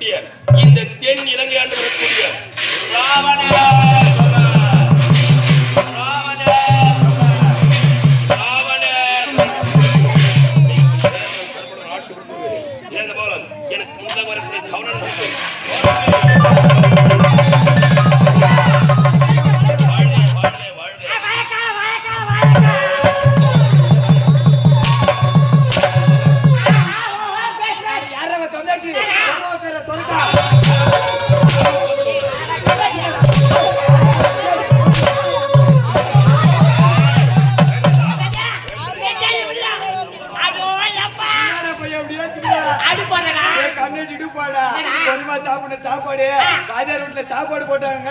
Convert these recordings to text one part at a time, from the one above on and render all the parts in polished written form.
இருக்கக்கூடிய இந்த தென் இலங்கை ஆண்டு வரக்கூடிய ராவண எனக்கு முன்ன வரக்கூடிய கவனம் சாப்பாடு போட்டாங்க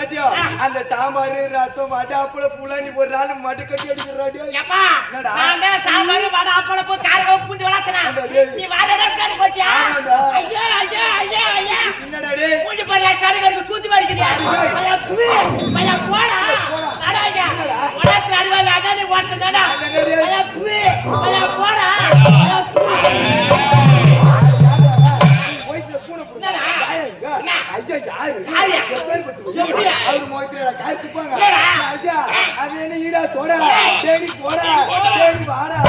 அந்த சாம்பார் ரசம் வடை அப்பளம் புலானி ஒரு நாள் மட்டு கட்டி அடிக்கிறாடியா சாம்பார் வடை அப்பளம் போய் கார பூண்டு வளர்த்தனா நீ வாடடா காடி போட்டியா ஐயா ஐயா ஐயா ஐயா என்னடா டேய் மூஞ்சி பாரியா சாடுகருக்கு சூத்தி மாரிக்குதியா ஐயா சுவி ஐயா போடா அடங்க வடக்கு அடிவால அதானே ஓட்டனடா ஐயா சுவி ஐயா போடா ஐயா சுவி அவர் மோத்திர காய்ச்சிப்பாங்க ஐயா அது என்ன ஈடா சோடா தேடி போடா தேடி வாடா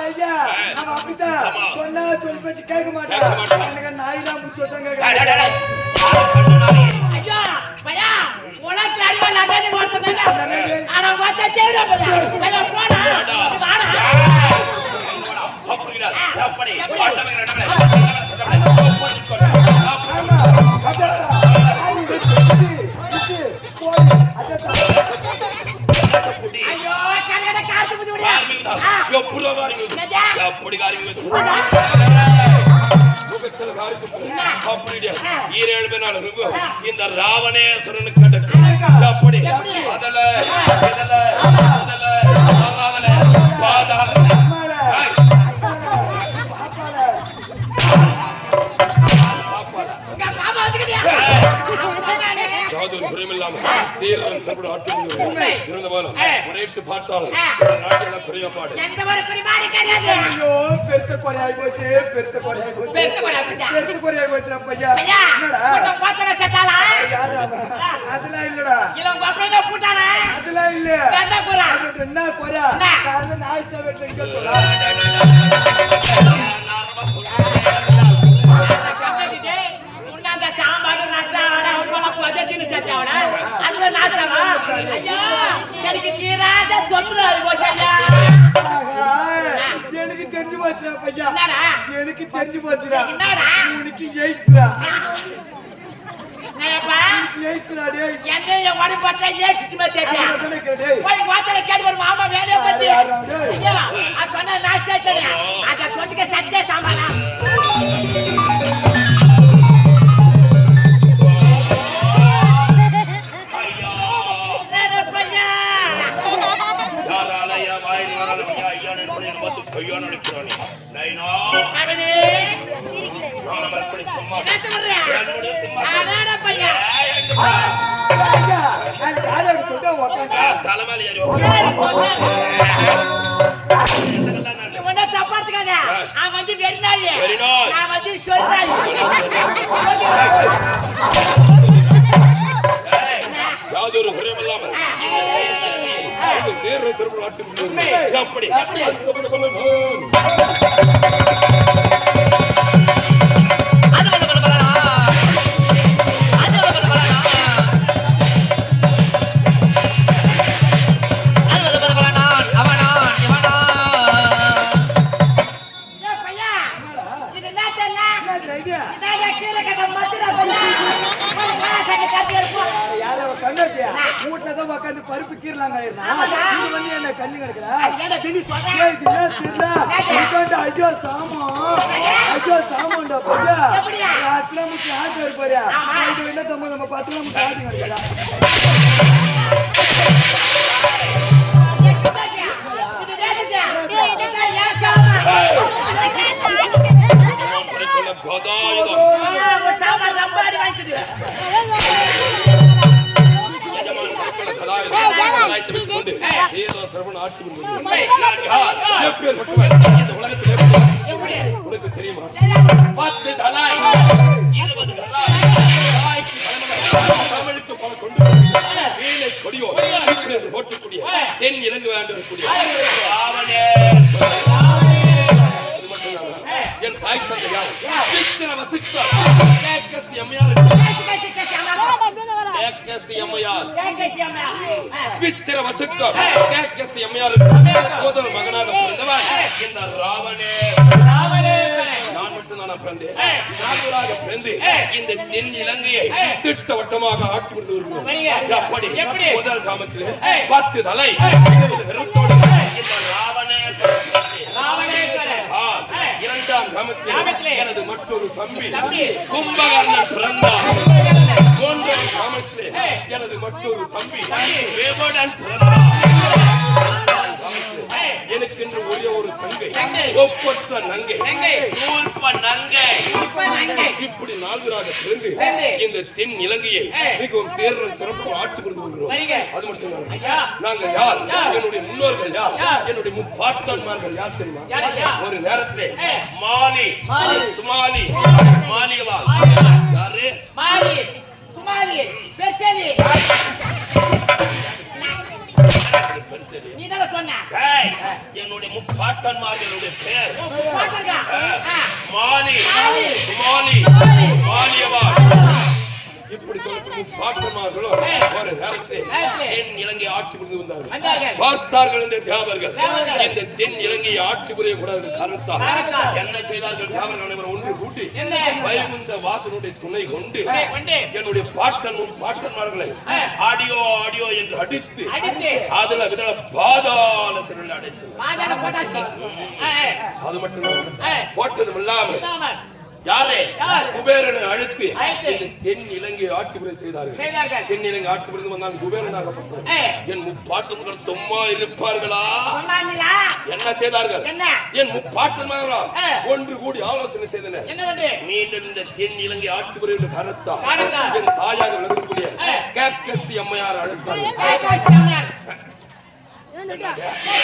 ஐயா நம்ம அப்படித்தான் சொன்னா சொல்லி பேச்சு கேட்க மாட்டேன் எனக்கு நாயெல்லாம் முச்சு வச்சாங்க ஐயா பையா உனக்கு அறிவால அதானே ஓட்டனடா ஆனா வாத்த தேடா பையா போடா வாடா அப்படிடா அப்படி ஐயோ கனடா காத்து புடி முடியா யோ புறவாரி அப்படி காரி முகத்தில் காரிக்கு அப்படிடா ஈரேழு பேனால இருக்கு இந்த ராவணேஸ்வரன் கடக்கு அப்படி அதல இதல அதல அதல பாதாள அதுல நாசமா ஐயா எனக்கு தீராத சொத்துல போச்சையா எனக்கு தெரிஞ்சு போச்சுடா பையா எனக்கு தெரிஞ்சு போச்சுடா என்னடா உனக்கு ஜெயிச்சுடா ஏப்பா ஜெயிச்சுடா டேய் என்னைய ஓடி பார்த்தா ஏச்சிட்டுமே தெரியா போய் வாத்தல கேட் வர மாமா வேலைய பத்தி ஐயா அது சொன்ன நாஸ்டா தெரியா அத தொட்டுக்க சட்டே சாமானா தப்பாத்துக்காத அவன் வந்து வெறினாளி நான் வந்து சொல்றாள் யாதொரு குறையும் இல்லாமல் சேர்ற திரும்ப அப்படி பருப்பு கீரலாங்க என்ன கண்ணு கிடக்குற ஐயோ சாமான்டா பையா 8 கிலோமீட்டர் ஆட்டு இருப்பாரு இது என்ன நம்ம 10 கிலோமீட்டர் ஆட்டு கிடக்குறா கொண்டு ஏதோ சிறப்பு ஆட்சி புரிந்து உண்மை. எப்பேற்பட்டவன் இந்த உலகத்தில் எப்படி? உனக்கு தெரியுமா? 10 தலை 20 கல்லாய் தாய்க்கு தலைமகன் தமிழுக்கு பல கொண்டு வீணை கொடியோ இப்படி என்று போற்றக்கூடிய தென் இலங்கை வேண்டக்கூடிய ராவணே என் தாய் தந்தை யார்? விக்கிர வசிஷ்டர் கேக்கசி அம்மையார் விக்கிர வசிஷ்டர் கேக்கசி அம்மையார் முதல் மகனாக பிறந்தவன் இந்த ராவணே. நான் மட்டும் தானா பிறந்தேன்? நான்கராக பிறந்து இந்த தென் இலங்கையை திட்டவட்டமாக ஆட்சி கொண்டு வருகிறோம். எப்படி? முதல் கிராமத்திலே 10 தலை 20 கரத்தோடு இந்த ராவணே. இரண்டாம் கிராமத்திலே எனது மற்றொரு தம்பி கும்பகர்ணன் பிறந்தார். மூன்றாம் கிராமத்திலே எனது மற்றொரு தம்பி வேவடன் பிறந்தார். எனக்கென்று ஒரே ஒரு தங்கை ஒப்பற்ற நங்கை சூழ்ப நங்கை. இப்படி 4 பிறந்து இந்த தென் இலங்கையை மிகவும் சேர்ந்த சிறப்பு ஆட்சி கொண்டு வருகிறோம். அது மட்டும் நாங்கள் யார்? என்னுடைய முன்னோர்கள் யார்? என்னுடைய முப்பாட்டன்மார்கள் யார் தெரியுமா? ஒரு நேரத்திலே மாலி சுமாலி மாலியவாள் யாரு? மாலி சுமாலி பெச்சலி நீதான் சொன்ன. என்னுடைய முப்பாட்டன்மார்களுடைய பெயர் பாட்டங்க மாலி சுமாலி மாலியவாள். இப்படி சொல்லக்கூடிய முப்பாட்டன்மார்களும் ஒரு நேரத்தில் தென் இலங்கை ஆட்சி புரிந்து வந்தார்கள். பார்த்தார்கள் இந்த தேவர்கள் இந்த தென் இலங்கையை ஆட்சி புரிய கூடாது காரணத்தால் என்ன செய்தார்கள்? தேவர்கள் அனைவரும் ஒன்று கூட்டி வைகுந்த வாசனுடைய துணை கொண்டு என்னுடைய பாட்டன்மார்களை ஆடியோ ஆடியோ என்று அடித்து அதுல விதல பாதாள சிறையில் அடைத்து அது மட்டும் போட்டதும் இல்லாமல் யாரே குபேரனை அழைத்து தென் இலங்கை ஆட்சி புரிய செய்தார்கள். தென் இலங்கை ஆட்சி புரிந்து வந்தால் குபேரனாகப்பட்டார். என் முப்பாட்டன்கள் சும்மா இருப்பார்களா? என்ன செய்தார்கள்? என் முப்பாட்டன்மார்களா ஒன்று கூடி ஆலோசனை செய்தனர். மீண்டும் இந்த தென் இலங்கை ஆட்சி புரிய கருத்தா என் தாயாக விளங்கக்கூடிய கேக்கசி அம்மையார் அழைத்தார்கள்.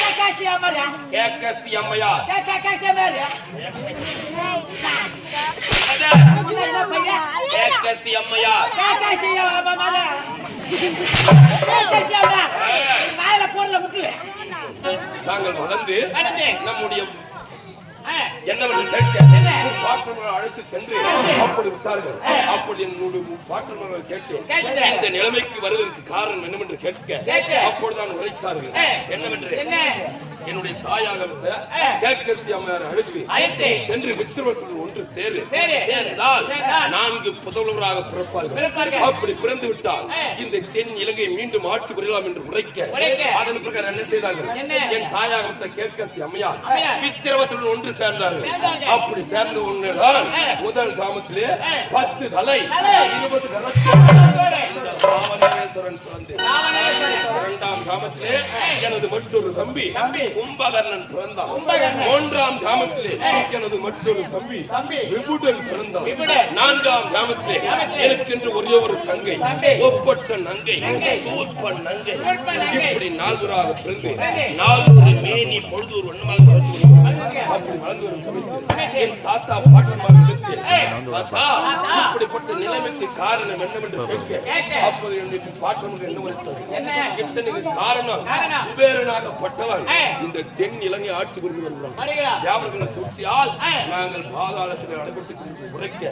கேக்கசி அம்மையார் கேக்கசி அம்மையார் நாங்கள் வளர்ந்து நம்முடைய என்னவென்று கேட்க அழைத்து சென்று அப்படி விட்டார்கள். அப்படி என்னுடைய பாட்டன்மார்கள் கேட்டு இந்த நிலைமைக்கு வருவதற்கு காரணம் என்னவென்று கேட்க அப்பொழுதுதான் உரைத்தார்கள். என்னவென்று என்னுடைய தாயாக இருந்த கேக்கசி அம்மையாரை அழைத்து சென்று வித்திரவத்துடன் ஒன்று சேர்ந்தால் 4 புதல்வராக பிறப்பார்கள். அப்படி பிறந்து விட்டால் இந்த தென் இலங்கை மீண்டும் ஆட்சி புரியலாம் என்று உரைக்க அதன் பிரகாரம் என்ன செய்தார்கள்? என் தாயாக இருந்த கேக்கசி அம்மையார் வித்திரவத்துடன் ஒன்று சேர்ந்தார்கள். அப்படி சேர்ந்த ஒன்றுதான் முதல் கிராமத்திலே 10 தலை 20 ராவணேஸ்வரன் பிறந்தார். இரண்டாம் கிராமத்திலே எனது மற்றொரு தம்பி கும்பகர்ணன் பிறந்தார். மூன்றாம் கிராமத்திலே எனது மற்றொரு தம்பி விபுடன் பிறந்தார். 4ஆம் கிராமத்திலே எனக்கென்று ஒரே ஒரு தங்கை ஒப்பற்ற நங்கை சூர்ப நங்கை. இப்படி 4 பிறந்து 4 மேனி பொழுது ஒரு வண்ணமாக அப்படி வளர்ந்து வரும் சமயத்தில் என் தாத்தா பாட்டன்மார்களுக்கு தாத்தா இப்படிப்பட்ட நிலைமைக்கு காரணம் என்னவென்று கேட்க அப்போது என்னுடைய பாட்டன்மார்கள் என்ன உரைத்தார்கள்? இத்தனைக்கு காரணம் குபேரனாகப்பட்டவன் இந்த தென் இலங்கை ஆட்சி புரிந்து வருகிறான். தேவர்களை சூழ்ச்சியால் நாங்கள் பாதாளத்தில் அடைபட்டு உரைக்க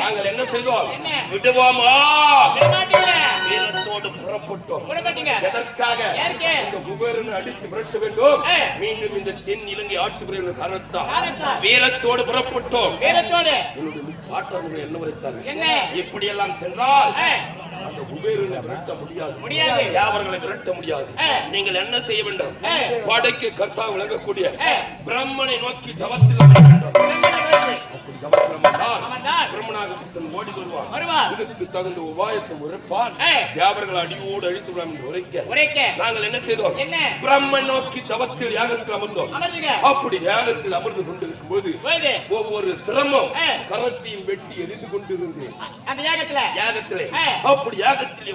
நாங்கள் என்ன செய்தோம்? விடுவோமா? வீரத்தோடு புறப்பட்டோம். எதற்காக? இந்த குபேரனை அடித்து விரட்ட வேண்டும். மீண்டும் இந்த தென் இலங்கை ஆட்சி புரியும் காரணத்தால் வீரத்தோடு புறப்பட்டோம். என்னுடைய பாட்டன்மார்கள் என்ன உரைத்தார்கள்? இப்படி எல்லாம் சென்றால் அந்த குபேரனை விரட்ட முடியாது. யாவர்களை விரட்ட முடியாது. நீங்கள் என்ன செய்ய வேண்டும்? படைக்கு கர்த்தா விளங்கக்கூடிய பிரம்மனை நோக்கி தவத்தில் அமர வேண்டும். பிரம்மனாக பிரம்மனாகப்பட்டவன் ஓடி வருவான். வருவான். இதுக்கு தகுந்த உபாயத்தை உரைப்பான். ஏய். தேவர்களை அடியோடு அழித்து விடாமல் என்று உரைக்க நாங்கள் என்ன செய்தோம்? என்ன? பிரம்மன் நோக்கி தவத்தில் யாகத்தில் அமர்ந்தோம். அமர்ந்துங்க. அப்படி யாகத்தில் அமர்ந்து கொண்டிருக்கும் போது போயிடு. ஒவ்வொரு சிரமம் ஏய். கரத்தையும் வெட்டி எரிந்து கொண்டிருந்தேன். அந்த யாகத்துல யாகத்திலே ஏய். அப்படி யாகத்திலே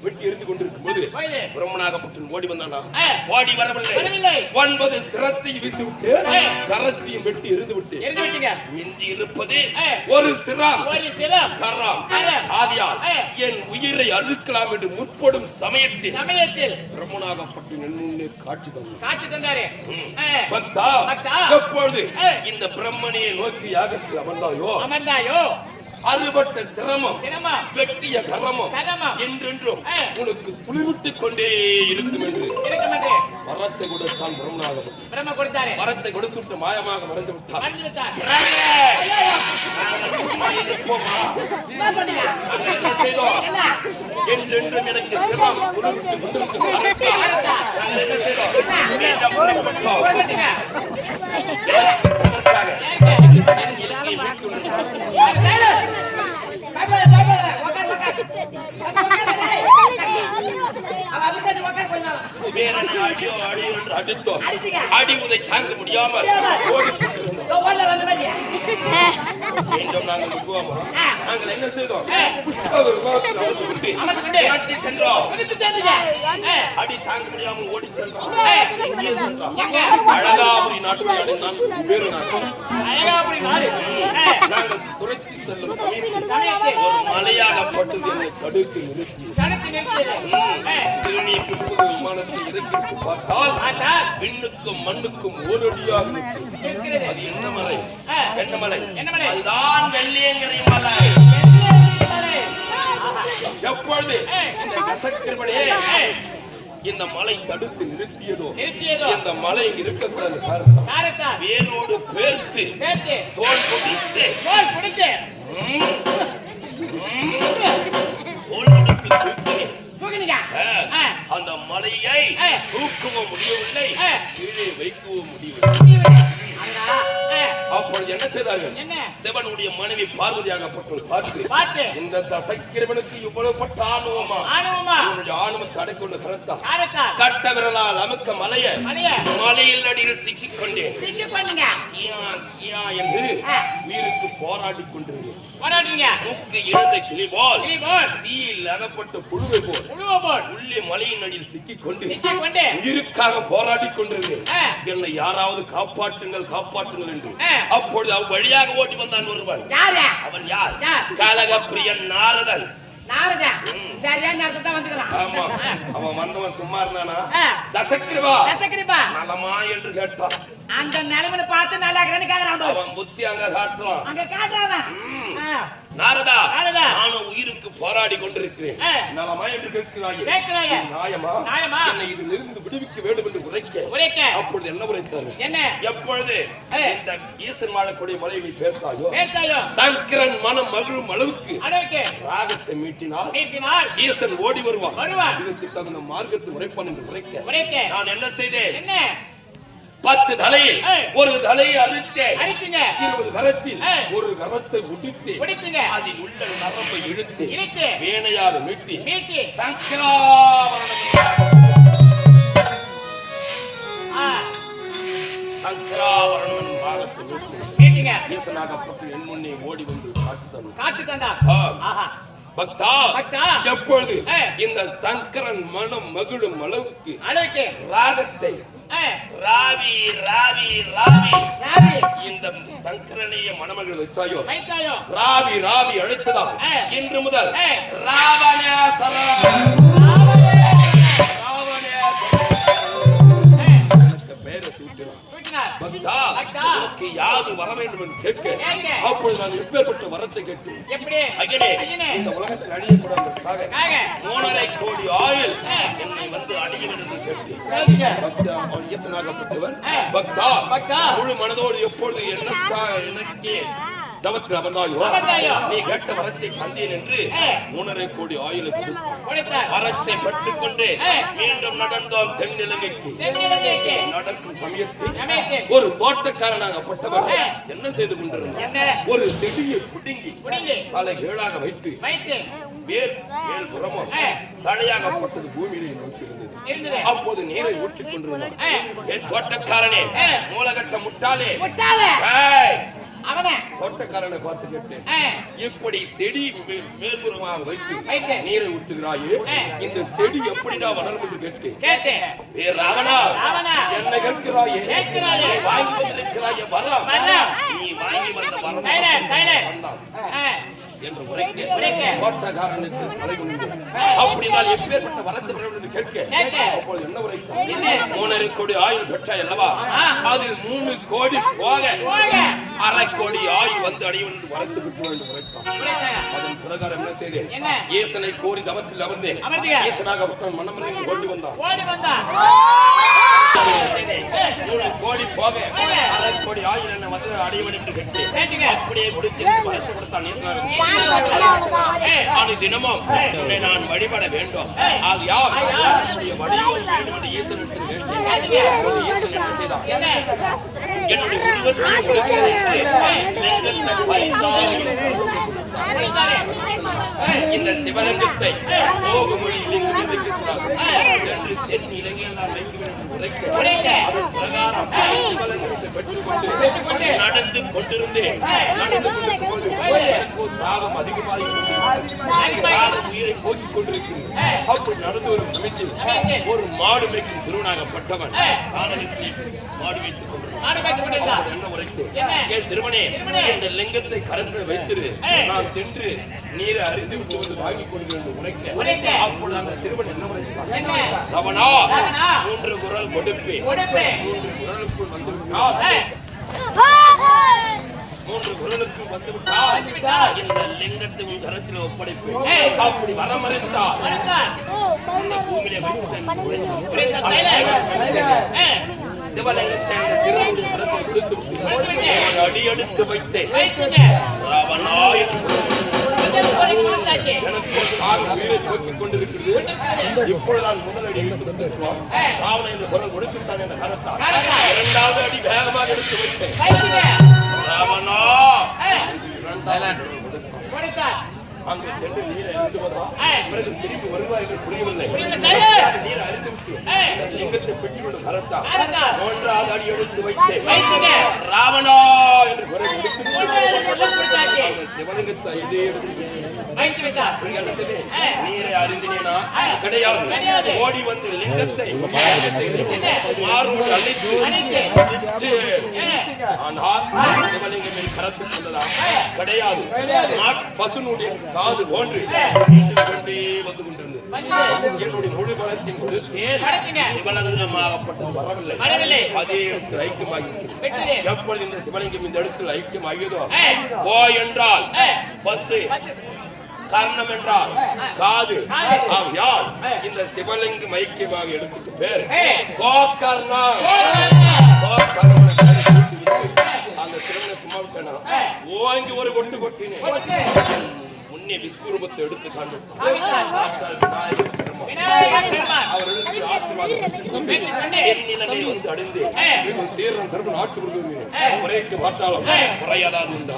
வெட்டி எரிந்து கொண்டிருக்கும் போது போயிடு. பிரம்மனாகப்பட்டவன் ஓடி வந்தானா? ஏய். ஓடி வரவில்லை. 9 சிரத்தை வீசி விட்டு ஏய். கரத்தையும் வெட்டி எரிந்து விட்டு எரிந்து விட்டீங்க. மிஞ்சி இருப்பது ஏய். ஒரு சிரம் ஒரு சிரம் கரம் கரம். ஆதியால் ஏய். என் உயிரை அறுக்கலாம் என்று முற்படும் சமயத்தில் பிரம்மனாகப்பட்டவன் முன்னே காட்சி தந்தார். காட்சி தந்தாரு. பக்தா பக்தா. எப்பொழுது ஏய். இந்த பிரம்மனையை நோக்கி யாகத்தில் அமர்ந்தாயோ அமர்ந்தாயோ அறுபட்ட சிரமம் சிரமம் வெட்டிய கரமம் கரமம் என்றென்றும் ஏய். உனக்கு குளிர்விட்டுக் கொண்டே இருக்கும் என்று இருக்குமென்று வரத்தை கொடுத்தான் பிரம்மனாகப்பட்டவன். பிரம்ம கொடுத்தாரு. வரத்தை கொடுத்துட்டு மாயமாக மறந்து விட்டான். மறந்து விட்டார். என்ன செய்தோம்? என்ன? என்றென்றும் எனக்கு சிரம் குளிர்விட்டு கொண்டிருக்கும் காரணத்தால் நாங்கள் என்ன செய்தோம்? மீண்டும் புறப்பட்டோம். போய்விட்டீங்க. அதற்காக ஏங்க? என் இலக்கையை மீட்கொண்டிருக்கிறோம். வேறனை அடியோ அடியோ என்று அடித்தோம். அடி உதை தாங்க முடியாமல் ஓடிக் கொண்டிருந்தோம். மீண்டும் நாங்கள் விடுவோமா? நாங்கள் என்ன செய்தோம்? அவர் வாசல் அமர்ந்து விட்டு இறங்கி சென்றோம். அடி தாங்க முடியாமல் ஓடி சென்றோம். எங்கே சென்றோம்? அழகாபுரி நாட்டை அடைந்தான் வேறு நாட்டு. அழகாபுரி நாடு. நாங்கள் துரைத்து செல்லும் சமயத்தில் ஒரு மலையாகப்பட்டது என்னை தடுத்து நிறுத்தி தடுத்து நிறுத்தியது. திருநீர் புஷ்பக விமானத்தை இறக்கி பார்த்தால் விண்ணுக்கும் மண்ணுக்கும் ஓரடியாக இருக்கிறது. அது என்ன மலை? என்ன மலை? என்ன மலை? அதுதான் வெள்ளியங்கிரி மலை. எப்பொழுது இந்த கசக்கிருமனே இந்த மலை தடுத்து நிறுத்தியதோ இந்த மலை இருக்கக்கூடாது காரணத்தால் வேரோடு பேர்த்து தோல் பிடித்து தோல் பிடித்து தோல் பிடித்து தூக்கினேன். தூக்கினீங்க. அந்த மலையை தூக்கவும் முடியவில்லை, கீழே வைக்கவும் முடியவில்லை. அப்பொழுது என்ன செய்தார்கள்? என்ன? சிவனுடைய மனைவி பார்வதியாகப்பட்டவள் பார்த்து இந்த தசக்கிரவனுக்கு இவ்வளவு பட்ட ஆணவமா இவனுடைய ஆணவத்தை அடைக்கொண்டு கரத்தால் கட்ட விரலால் அமுக்க மலையில் அடியில் சிக்கிக் கொண்டேன். என்று உயிருக்கு போராடி கொண்டிருந்தேன். மூக்கு இழந்த கிளி போல் தீயில் அகப்பட்ட புழுவை போல் உள்ளே மலையின் அடியில் சிக்கிக் கொண்டு உயிருக்காக போராடி கொண்டிருந்தேன். என்னை யாராவது காப்பாற்றுங்கள் காப்பாற்றுங்கள் என்று. அப்பொழுது அவ் வழியாக ஓடி வந்தான் ஒருவன். அவன் யார்? கலகப்பிரியன் நாரதன். சரியான நேரத்தை வந்துக்கிறான். ஆமா, அவன் வந்தவன் சும்மா இருந்தானா? தசக்கிரவா நலமா என்று கேட்டான். அந்த நிலைமையை பார்த்து நல்லா இருக்கிறான்னு அவன் புத்தி அங்க காட்டுறான். அங்க காட்டுறான். நாரதா, நானும் உயிருக்கு போராடி கொண்டிருக்கிறேன். நலமா என்று கேட்கிறாயே. நியாயமா? என்னை இதிலிருந்து விடுவிக்க வேண்டும் என்று உரைக்க அப்பொழுது என்ன உரைத்தாரு? எப்பொழுது இந்த ஈசன் வாழக்கூடிய மலையை பேர்த்தாயோ சங்கரன் மனம் மகிழும் அளவுக்கு ராகத்தை மீட்டினால் ஈசன் ஓடி வருவான். இதற்கு தகுந்த மார்க்கத்தை உரைப்பான் என்று உரைக்க நான் என்ன செய்தேன்? 10 தலையில் ஒரு தலையை அறுத்தேன். 20 கரத்தில் ஒரு கரத்தை உடித்தேன். அதில் உள்ள நரம்பை இழுத்து வேணையாக மீட்டி சங்கராவரணன் பாகத்தை மீட்டிங்க. ஈசனாகப்பட்டு என் முன்னே ஓடி வந்து காட்சி தந்தார். பக்தா, எப்பொழுது இந்த சங்கரன் மனம் மகிழும் அளவுக்கு ராகத்தை ராவி ராவி ராவி இந்த சங்கரனைய மணமகள் வைத்தாயோ ராவி ராவி அழைத்ததால் இன்று முதல் பெயரை சூட்டினார். உனக்கு யாது வர வேண்டும் என்று கேட்க அப்பொழுது நான் எப்பேற்பட்ட வரத்தை கேட்டேன். இந்த உலகத்தில் அழியக்கூடாது 3.5 கோடி ஆயுள் என்னை வந்து அழிய வேண்டும் என்று கேட்டேன். பக்தா முழு மனதோடு எப்பொழுது எனக்கே தவத்தில் அமர்ந்தாயோ அமர்ந்தாயோ. நீ கேட்ட வரத்தை தந்தேன் என்று 3.5 கோடி ஆயுளை கொடுத்தார். வரத்தை பெற்றுக்கொண்டு ஆ. மீண்டும் நடந்தோம் தென்னிலங்கைக்கு. தென்னிலங்கைக்கு நடக்கும் சமயத்தில் சமயத்தில் ஒரு தோட்டக்காரனாகப்பட்டவர் ஆ. என்ன செய்து கொண்டிருந்தார்? என்ன? ஒரு செடியை பிடுங்கி புடிங்கி தலை கீழாக வைத்து வைத்து மேல் புறமும் ஆ. தலையாகப்பட்டது பூமியிலே நோக்கி இருந்தது. இருந்தது. அப்போது நீரை ஊற்றிக் கொண்டிருந்தார். ஆ. ஏ தோட்டக்காரனே, ஆ. மூலகட்ட முட்டாளே, முட்டாளே ஏய், அவனே தோட்டக்காரனை பார்த்து கேட்டேன், ஆ. இப்படி செடி மேல்புறமாக வைத்து வைத்து. நீரை ஊற்றுகிறாயே, ஆ. இந்த செடி எப்படிடா வளரும் என்று கேட்டேன். கேட்டேன். ஏ ராவணா, ராவணா. என்ன கேட்கிறாயே? கேட்கிறாயே. நீ வாங்கி வந்திருக்கிறாயே வரம். வரம். நீ வாங்கி வந்த வரம் சைலண்ட், சைலண்ட். வந்தான் ஆ. என்று உரைக்க உரைக்க. தோட்டக்காரனுக்கு தலை குனிந்து, அப்படி நான் எப்பேற்பட்ட வரத்தை பெற வேண்டும் என்று கேட்க, கேட்க. அப்பொழுது என்ன உரைத்தான்? என்ன? 3.5 கோடி ஆயுள் பெற்றாய் அல்லவா? ஆ. அதில் 3 கோடி போக போக. 1/2 கோடி ஆயுள் வந்து அடையும் என்று வரத்து பெற்று வேண்டும் உரைத்தான். உரைத்தாயா? அதன் பிரகாரம் என்ன செய்தேன்? என்ன? ஈசனை கோரி தவத்தில் அமர்ந்தேன். அமர்ந்தீங்க. ஈசனாக மன்னமரின் ஓடி வந்தான். ஓடி வந்தா. 3 கோடி போக 1/2 கோடி ஆயுள் என்ன வந்து அடையும் என்று கேட்டேன். கேட்டீங்க. அப்படியே கொடுத்து வரத்து கொடுத்தான் ஈசனாக. நான் தினமும் உன்னை நான் வழிபட வேண்டும். ஆகையால் என்னுடைய வடிவம் வேண்டும் என்று ஈசனிடத்தில் வேண்டினேன். அப்போது ஈசன் என்ன செய்தான்? என்னுடைய உருவத்தை இந்த சிவலிங்கத்தை மொழியில் சென்று தென் இலங்கையில் நான் வைக்க வேண்டும் என்று உரைக்க, அதன் பிரகாரம் சிவலிங்கத்தை பெற்றுக்கொண்டு நடந்து கொண்டிருந்தேன். நடந்து கொண்டிருக்கும்போது எனக்கு ஒரு தாகம் அதிகமாக உயிரை போக்கிக் கொண்டிருக்கிறது. அப்படி நடந்து வரும் சமயத்தில் ஒரு மாடு மேய்க்கும் சிறுவனாகப்பட்டவன் கானகத்தில் மாடு வைத்துக் கொண்டிருந்தான். என்ன உரைத்தேன்? ஏன் சிறுவனே, இந்த லிங்கத்தை கரத்தில் வைத்திரு, நான் சென்று நீரை அறிந்து விட்டு வந்து வாங்கிக் கொள்கிறேன் என்று உரைக்க, அப்பொழுது அந்த சிறுவன் என்ன உரைத்தான்? ரவணா, 3 குரல் கொடுப்பேன். 3 குரலுக்குள் வந்துவிட்டால் 3 குரலுக்குள் வந்துவிட்டால் இந்த லிங்கத்தை உன் கரத்தில் ஒப்படைப்பேன். அப்படி வரமறுத்தால் உன்னை பூமியிலே வைத்து சிவலிங்கத்தை அந்த சிறுவனுடைய கரத்தில் கொடுத்து விட்டு ஒரு அடி எடுத்து வைத்தேன். ராவணா என்று எனக்கு ஒரு காலம் உயிரை போக்கிக் கொண்டிருக்கிறது. இப்பொழுது நான் முதலடி எடுத்து வந்திருக்கிறோம். ராவணன் என்று குரல் கொடுத்துட்டான் என்ற கரத்தால் 2வது அடி வேகமாக எடுத்து வைத்தேன். ராவணா அங்கு சென்று நீரை அறிந்து வந்தான். பிறகு திரும்பி வருவார் என்று புரியவில்லை. நீரை அறிந்து விட்டு லிங்கத்தை பெற்றுக்கொண்டு கரத்தான் 3வது அடி எடுத்து வைத்தேன். ராவணா என்று குரல் கொடுத்து சிவலிங்கத்தை இதே நீரை அறிந்தினா கிடையாது. ஓடி வந்து லிங்கத்தை மார்போடு அழைத்து ஆனால் சிவலிங்கம் என் கரத்தில் கொண்டதா? கிடையாது. பசுனுடைய காது போன்று கொண்டே வந்து கொண்டிருந்தது. என்னுடைய முழு பலத்தின் கொடுத்தேன். சிவலிங்கமாகப்பட்டது வரவில்லை. அதே இடத்தில் ஐக்கியமாகிவிட்டது. எப்பொழுது இந்த சிவலிங்கம் இந்த இடத்தில் ஐக்கியமாகியதோ, ஓ என்றால் பசு, கர்ணம் என்றால் காது. ஆகையால் இந்த சிவலிங்கம் ஐக்கியமாக இடத்துக்கு பேர் கோகர்ணா. அந்த சிறுவனை சும்மா விட்டேனா, ஓங்கி ஒரு கொட்டு கொட்டினேன். முன்னே விஸ்வரூபத்தை எடுத்து காண்பித்தார். அவர்களுக்கு ஆசீர்வாதம் என் வந்து அடைந்து சீரன் சர்வன் ஆட்சி கொடுக்கிறேன். முறைக்கு பார்த்தாலும் முறையாதாது உண்டா?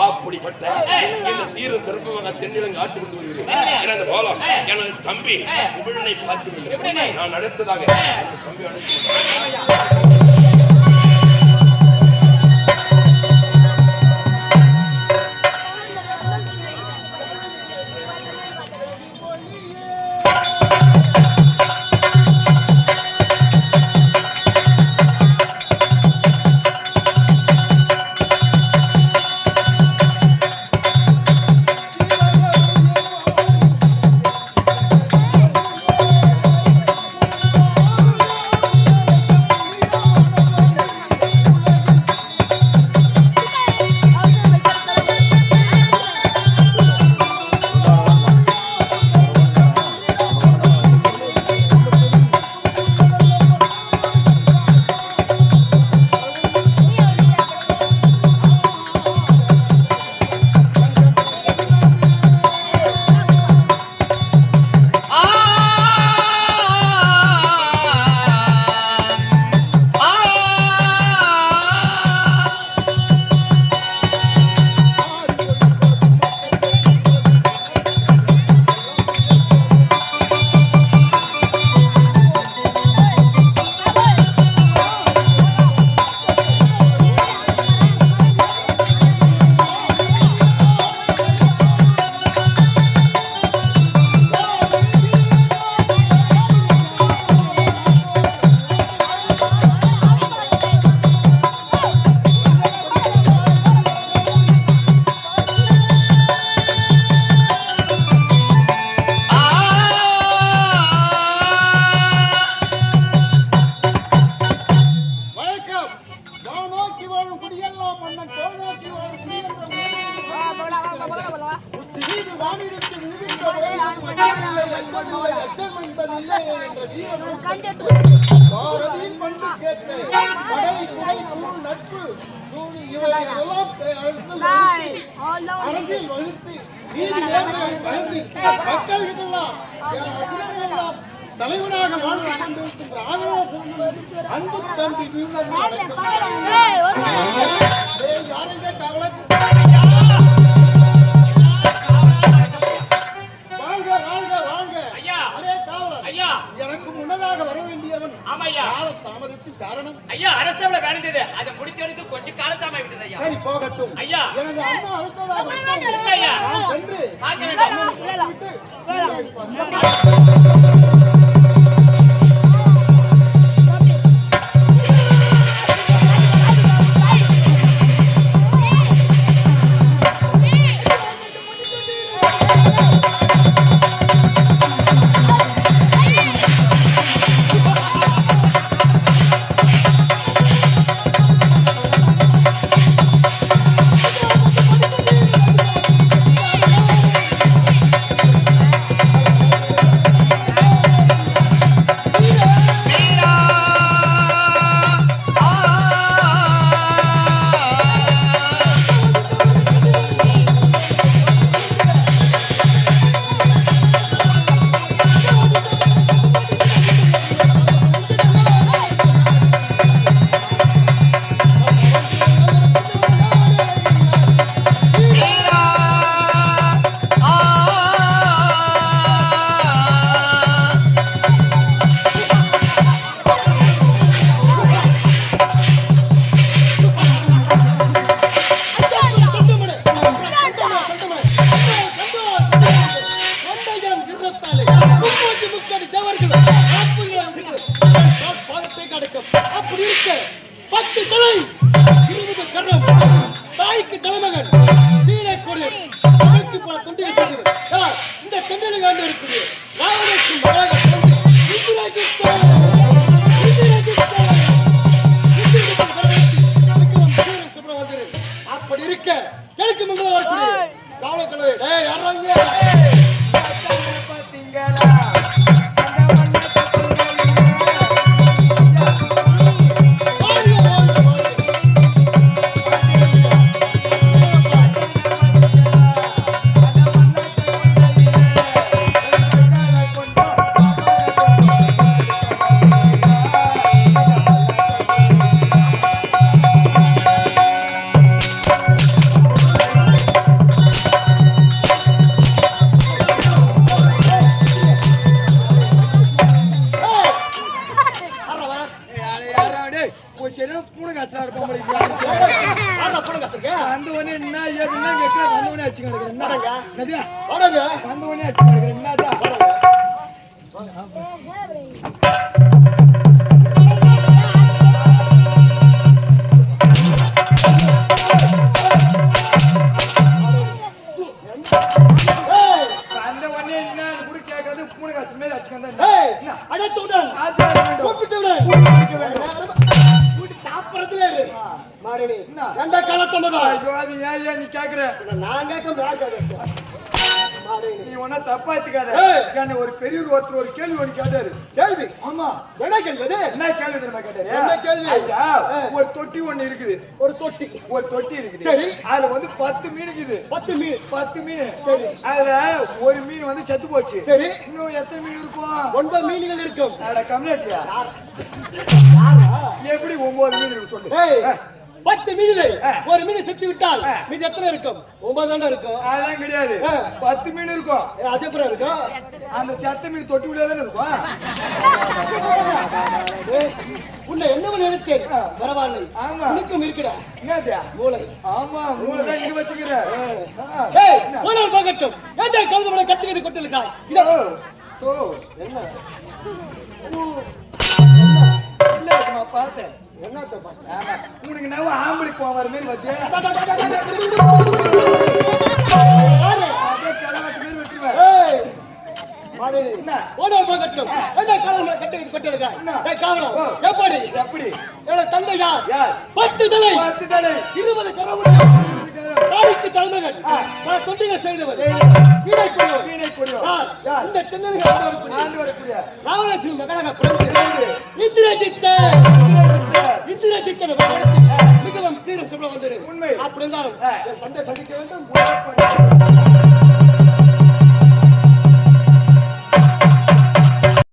அப்படிப்பட்ட இந்த சீரன் சர்வமாக தென்னிலங்கை ஆட்சி கொண்டு வருகிறேன். எனது போலம் எனது தம்பி உபிழனை பார்த்து நான் அடுத்ததாக தம்பி அழைத்து மானிடத்து முழுகின்ற போதிலும் அச்சமில்லை, அச்சமில்லை, அச்சம் என்பதில்லை என்ற வீரன் பாரதியின் பண்பு கேட்டு படை குடை நூல் நட்பு நூல் இவைகளெல்லாம் அரசியல் வகுத்து நீதி நேர்மையை வளர்ந்து மக்களுக்கெல்லாம் தலைவனாக வாழ்ந்து கொண்டிருக்கின்ற ஆவேச அன்பு தம்பி வீரன் யாரையே கவலை எனக்கு முன்னதாக வர வேண்டியவன் தாமதத்து காரணம் ஐயா அரசவள வேண்டியது அதை முடிக்கிறதுக்கு கொஞ்சம் காலத்தாம விட்டது ஐயா. சரி போகட்டும் ஐயா எனது அம்மா அழைத்ததாக ஐயா சென்று ஒரு பெரிய ஒருத்தர் ஒரு கேள்வி ஒன்று கேட்டாரு. கேள்வி ஆமா என்ன கேள்வி என்ன கேள்வி தெரியுமா கேட்டாரு? ஒரு தொட்டி ஒண்ணு இருக்குது. ஒரு தொட்டி இருக்குது. சரி அதுல வந்து 10 மீன் இருக்குது. 10 மீன். சரி அதுல ஒரு மீன் வந்து செத்து போச்சு. சரி இன்னும் எத்தனை மீன் இருக்கும்? 9 மீன்கள் இருக்கும். அட கம்மியாட்டியா? எப்படி 9 மீன் இருக்கு சொல்லு. 10 மீனிலே ஒரு மீன் செத்து விட்டால் மீதி எத்தனை இருக்கும்? 9 தானே இருக்கும். அதெல்லாம் கிடையாது. 10 மீன் இருக்கும். அது எப்படி இருக்கும்? அந்த செத்த மீன் தொட்டி உள்ளே தானே இருக்கும். உன்னை என்ன நினைத்தேன் பரவாயில்லை. ஆமா உனக்கும் இருக்கிற என்னது மூளை. ஆமா மூளை தான் இங்க வச்சுக்கிறேன். போனால் போகட்டும். ஏண்டா கழுதமலை கட்டுகிறது கொட்டலுக்கா? இதோ என்ன இல்ல பார்த்தேன். என்னத்த பார்த்தா உனக்கு நான் ஆம்பளை போவார் மாதிரி வத்தியா? எப்படி தந்தை யார்? 10 தலை 20 கரவுடைய தலைமகன் தொண்டிகள் செய்தவர் வீணை கொடியோர். யார்? இந்த தென்னலுக்கு ஆண்டு வரக்கூடிய ராவணேஸ்வரன் மகனாக பிறந்து இந்திரஜித்தனை மிகவும் சீரத்துடன் வந்தது. உண்மை. அப்படி இருந்தாலும் என் தந்தை சந்திக்க வேண்டும். உணவு